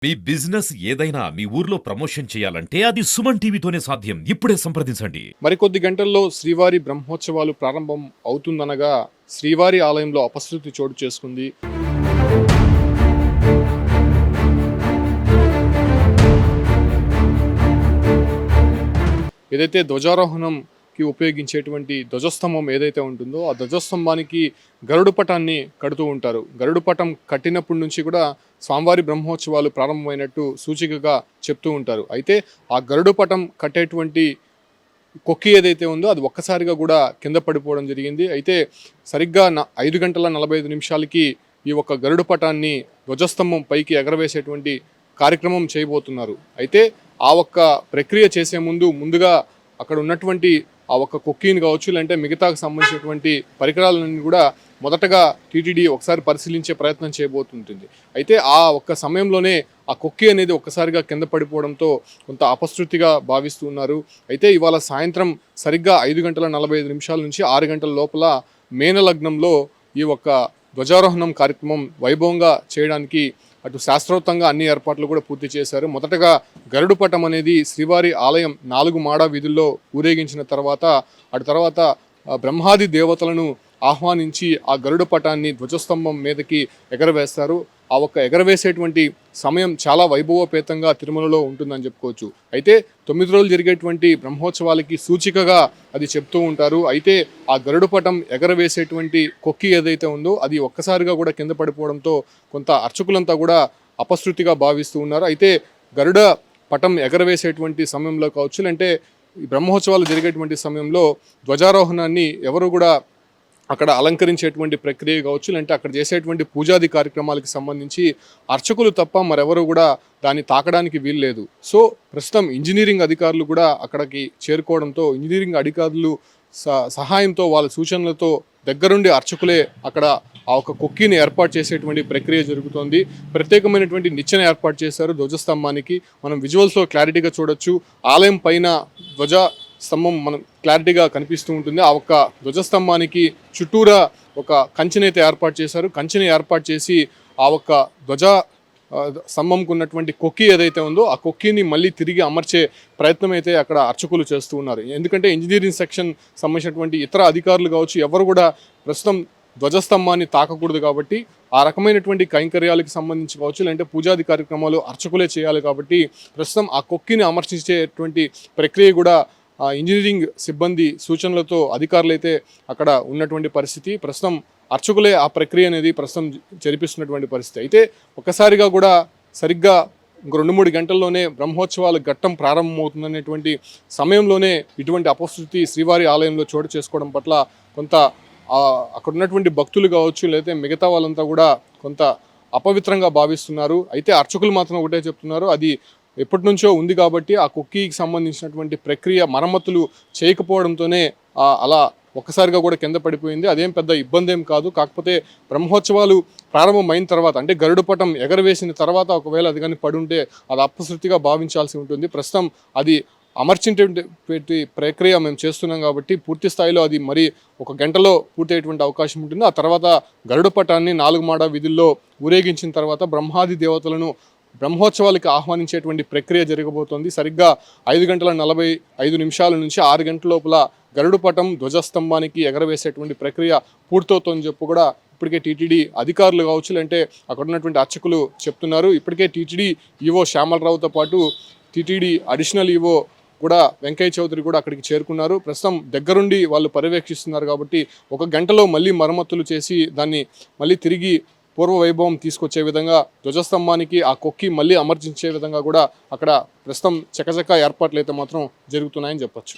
మీ business ఏదైనా మీ ఊర్లో promotion చేయాలంటే అది సుమన్ టీవీతోనే సాధ్యం. ఇప్పుడే సంప్రదించండి. మరికొద్ది గంటల్లో శ్రీవారి బ్రహ్మోత్సవాలు ప్రారంభం అవుతుందనగా శ్రీవారి ఆలయంలో అపశృతి చోటు చేసుకుంది. ఏదైతే ధ్వజారోహణంకి ఉపయోగించేటువంటి ధ్వజస్తంభం ఏదైతే ఉంటుందో ఆ ధ్వజస్తంభానికి గరుడు పటాన్ని కడుతూ ఉంటారు. గరుడు పటం కట్టినప్పటి నుంచి కూడా స్వామివారి బ్రహ్మోత్సవాలు ప్రారంభమైనట్టు సూచికగా చెప్తూ ఉంటారు. అయితే ఆ గరుడు పటం కట్టేటువంటి కొక్కి ఏదైతే ఉందో అది ఒక్కసారిగా కూడా కింద పడిపోవడం జరిగింది. అయితే సరిగ్గా 5:45 ఈ ఒక్క గరుడు పటాన్ని ధ్వజస్తంభం పైకి ఎగరవేసేటువంటి కార్యక్రమం చేయబోతున్నారు. అయితే ఆ ఒక్క ప్రక్రియ చేసే ముందుగా అక్కడ ఉన్నటువంటి ఆ ఒక్క కొక్కీని కావచ్చు, లేదంటే మిగతాకు సంబంధించినటువంటి పరికరాలన్నీ కూడా మొదటగా టీటీడీ ఒకసారి పరిశీలించే ప్రయత్నం చేయబోతుంటుంది. అయితే ఆ ఒక్క సమయంలోనే ఆ కొక్కి అనేది ఒక్కసారిగా కింద పడిపోవడంతో కొంత అపశృతిగా భావిస్తూ ఉన్నారు. అయితే ఇవాళ సాయంత్రం సరిగ్గా 5:45 నుంచి 6 గంటల లోపల మేనలగ్నంలో ఈ ఒక్క ధ్వజారోహణం కార్యక్రమం వైభవంగా చేయడానికి అటు శాస్త్రోక్తంగా అన్ని ఏర్పాట్లు కూడా పూర్తి చేశారు. మొదటగా గరుడు పటం అనేది శ్రీవారి ఆలయం 4 మాడా వీధుల్లో ఊరేగించిన తర్వాత అటు తర్వాత బ్రహ్మాది దేవతలను ఆహ్వానించి ఆ గరుడ పటాన్ని ధ్వజస్తంభం మీదకి ఎగరవేస్తారు. ఆ ఒక్క ఎగరవేసేటువంటి సమయం చాలా వైభవోపేతంగా తిరుమలలో ఉంటుందని చెప్పుకోవచ్చు. అయితే 9 రోజులు జరిగేటువంటి బ్రహ్మోత్సవాలకి సూచికగా అది చెప్తూ ఉంటారు. అయితే ఆ గరుడు పటం ఎగరవేసేటువంటి కొక్కి ఏదైతే ఉందో అది ఒక్కసారిగా కూడా కింద పడిపోవడంతో కొంత అర్చకులంతా కూడా అపశృతిగా భావిస్తూ ఉన్నారు. అయితే గరుడ పటం ఎగరవేసేటువంటి సమయంలో కావచ్చు, అంటే ఈ బ్రహ్మోత్సవాలు జరిగేటువంటి సమయంలో ధ్వజారోహణాన్ని ఎవరు కూడా అక్కడ అలంకరించేటువంటి ప్రక్రియ కావచ్చు, లేదంటే అక్కడ చేసేటువంటి పూజాది కార్యక్రమాలకు సంబంధించి అర్చకులు తప్ప మరెవరు కూడా దాన్ని తాకడానికి వీల్లేదు. సో ప్రస్తుతం ఇంజనీరింగ్ అధికారులు కూడా అక్కడికి చేరుకోవడంతో ఇంజనీరింగ్ అధికారులు సహాయంతో వాళ్ళ సూచనలతో దగ్గరుండి అర్చకులే అక్కడ ఆ ఒక కొక్కిని ఏర్పాటు చేసేటువంటి ప్రక్రియ జరుగుతోంది. ప్రత్యేకమైనటువంటి నిచ్చెన ఏర్పాటు చేశారు ధ్వజస్తంభానికి. మనం విజువల్స్లో క్లారిటీగా చూడొచ్చు. ఆలయం పైన ధ్వజ స్తంభం మనం క్లారిటీగా కనిపిస్తూ ఉంటుంది. ఆ ఒక్క ధ్వజస్తంభానికి చుట్టూరా ఒక కంచెనైతే ఏర్పాటు చేశారు. కంచెని ఏర్పాటు చేసి ఆ ఒక్క ధ్వజ స్తంభంకు ఉన్నటువంటి కొక్కి ఏదైతే ఉందో ఆ కొక్కిని మళ్ళీ తిరిగి అమర్చే ప్రయత్నం అయితే అక్కడ అర్చకులు చేస్తూ ఉన్నారు. ఎందుకంటే ఇంజనీరింగ్ సెక్షన్ సంబంధించినటువంటి ఇతర అధికారులు కావచ్చు ఎవరు కూడా ప్రస్తుతం ధ్వజస్తంభాన్ని తాకకూడదు కాబట్టి ఆ రకమైనటువంటి కైంకర్యాలకు సంబంధించి కావచ్చు, లేదంటే పూజాది కార్యక్రమాలు అర్చకులే చేయాలి కాబట్టి ప్రస్తుతం ఆ కొక్కిని అమర్చించేటువంటి ప్రక్రియ కూడా ఇంజనీరింగ్ సిబ్బంది సూచనలతో అధికారులు అయితే అక్కడ ఉన్నటువంటి పరిస్థితి. ప్రస్తుతం అర్చకులే ఆ ప్రక్రియ అనేది ప్రస్తుతం జరిపిస్తున్నటువంటి పరిస్థితి. అయితే ఒక్కసారిగా కూడా సరిగ్గా ఇంకో 2-3 గంటల్లోనే బ్రహ్మోత్సవాల ఘట్టం ప్రారంభమవుతుందనేటువంటి సమయంలోనే ఇటువంటి అపశృతి శ్రీవారి ఆలయంలో చోటు చేసుకోవడం పట్ల కొంత అక్కడ ఉన్నటువంటి భక్తులు కావచ్చు, లేకపోతే మిగతా వాళ్ళంతా కూడా కొంత అపవిత్రంగా భావిస్తున్నారు. అయితే అర్చకులు మాత్రం ఒకటే చెప్తున్నారు, అది ఎప్పటి నుంచో ఉంది కాబట్టి ఆ కుక్కీకి సంబంధించినటువంటి ప్రక్రియ మరమ్మతులు చేయకపోవడంతోనే అలా ఒక్కసారిగా కూడా కింద పడిపోయింది. అదేం పెద్ద ఇబ్బంది ఏం కాదు. కాకపోతే బ్రహ్మోత్సవాలు ప్రారంభమైన తర్వాత, అంటే గరుడు పటం ఎగరవేసిన తర్వాత ఒకవేళ అది కానీ పడుంటే అది అపశృతిగా భావించాల్సి ఉంటుంది. ప్రస్తుతం అది అమర్చినటువంటి ప్రక్రియ మేము చేస్తున్నాం కాబట్టి పూర్తి స్థాయిలో అది మరి 1 గంటలో పూర్తయ్యేటువంటి అవకాశం ఉంటుంది. ఆ తర్వాత గరుడు పటాన్ని 4 మాడా వీధుల్లో ఊరేగించిన తర్వాత బ్రహ్మాది దేవతలను బ్రహ్మోత్సవాలకి ఆహ్వానించేటువంటి ప్రక్రియ జరగబోతోంది. సరిగ్గా 5:45 నుంచి 6 గంటల లోపల గరుడు పటం ధ్వజస్తంభానికి ఎగరవేసేటువంటి ప్రక్రియ పూర్తవుతోందని చెప్పి కూడా ఇప్పటికే టీటీడీ అధికారులు కావచ్చు, అంటే అక్కడ ఉన్నటువంటి అర్చకులు చెప్తున్నారు. ఇప్పటికే టీటీడీ ఈవో శ్యామలరావుతో పాటు టీటీడీ అడిషనల్ ఈవో కూడా వెంకయ్య చౌదరి కూడా అక్కడికి చేరుకున్నారు. ప్రస్తుతం దగ్గరుండి వాళ్ళు పర్యవేక్షిస్తున్నారు కాబట్టి 1 గంటలో మళ్ళీ మరమ్మతులు చేసి దాన్ని మళ్ళీ తిరిగి పూర్వ వైభవం తీసుకొచ్చే విధంగా ధ్వజస్తంభానికి ఆ కొక్కి మళ్ళీ అమర్చించే విధంగా కూడా అక్కడ ప్రస్తుతం చకచక ఏర్పాట్లు అయితే మాత్రం జరుగుతున్నాయని చెప్పొచ్చు.